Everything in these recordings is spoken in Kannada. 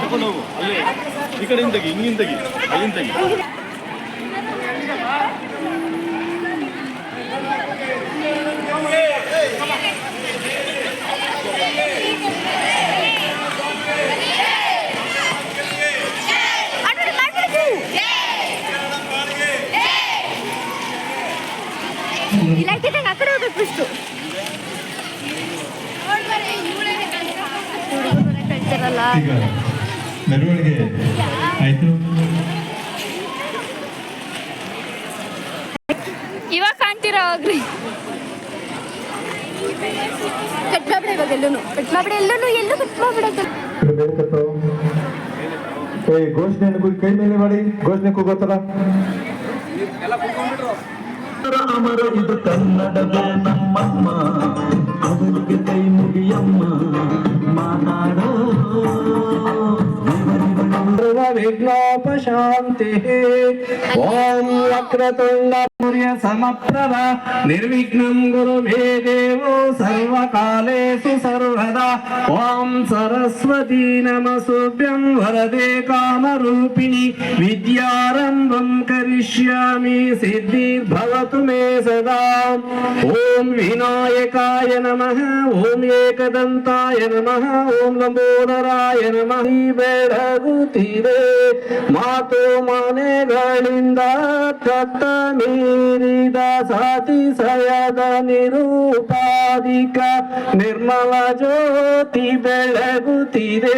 ತಗೊಂಡು ಹೋಗು ಅಲ್ಲೇ ಈ ಕಡೆಯಿಂದ ತೆಗಿ ಹಿಂಗಿಂದ ತೆಗಿ ಅಲ್ಲಿಂದ ತೆಗಿ. ಆ ಕಡೆ ಹೋಗ್ಬೇಕು ಇಷ್ಟು ಈಗ ಮೆರವಣಿಗೆ ಆಯ್ತು. ಇವಾಗ ಕಾಣ್ತೀರಾ ಹೋಗ್ರಿ. ಕಟ್ ಮಾಡ್ಬಿಡ ಇವಾಗ ಎಲ್ಲೂ ಕಟ್ ಮಾಡ್ಬಿಡ ಎಲ್ಲೂ ಕಟ್ ಮಾಡ್ಬಿಡೋದು. ಘೋಷಣೆ ಕೈ ಮೇಲೆ ಮಾಡಿ ಘೋಷಣೆ ಕೂಗೋತರ ಅಮರ ಇದು ಕನ್ನಡದ ನಮ್ಮಮ್ಮ ಅವರಿಗೆ ಕೈ ಮುಗಿಯಮ್ಮ ಮಾತಾಡೋ ವಿಘ್ನೋಪಶಾಂತಿ ಓಂ ವಕ್ರತುಂಡ ಸೂರ್ಯ ಸಮಪ್ರಭ ನಿರ್ವಿಘ್ನಂ ಗುರು ಮೇ ದೇವೋ ಸರ್ವಕಾಲೇಷು ಸರ್ವದಾ ಓಂ ಸರಸ್ವತಿ ನಮಸ್ತುಭ್ಯಂ ವರದೆ ಕಾಮರೂಪಿಣಿ ವಿದ್ಯಾರಂಭಂ ಕರಿಷ್ಯಾಮಿ ಸಿದ್ಧಿರ್ಭವತು ಮೇ ಸದಾ. ಓಂ ವಿನಾಯಕಾಯ ನಮಃ ಓಂ ಏಕದಂತಾಯ ನಮಃ ಓಂ ಲಂಬೋದರಾಯ ನಮಃ. ಬೆಳಗುತ್ತಿದೆ ಮಾತು ಮನೆಗಳಿಂದ ತತ್ತ ಮೀರಿದ ಸಾತಿಶಯದ ನಿರೂಪಾಧಿಕ ನಿರ್ಮಲ ಜ್ಯೋತಿ ಬೆಳಗುತ್ತಿದೆ.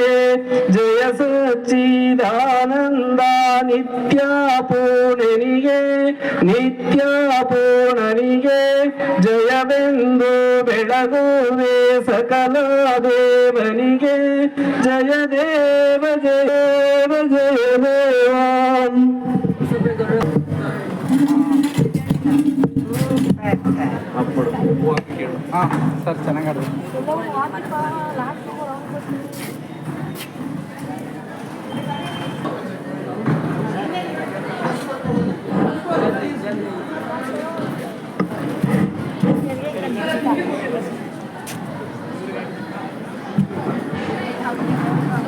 ಜಯ ಸಚ್ಚಿದಾನಂದ ನಿತ್ಯ ಪೂರ್ಣನಿಗೆ ನಿತ್ಯ ಪೂರ್ಣನಿಗೆ ಜಯವೆಂದು ಬೆಳಗುವೆ ಸಕಲ ದೇವನಿಗೆ. ಜಯ ದೇವ ಜಯ ದೇವ ಜಯ ದೇವ. ಸರ್ ಚೆನ್ನಾಗಿ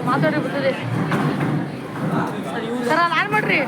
ಮಾತಾಡಿ ಬಿಡ್ತದೆ ಸರ್. ನಾನು ಮಾಡ್ರಿ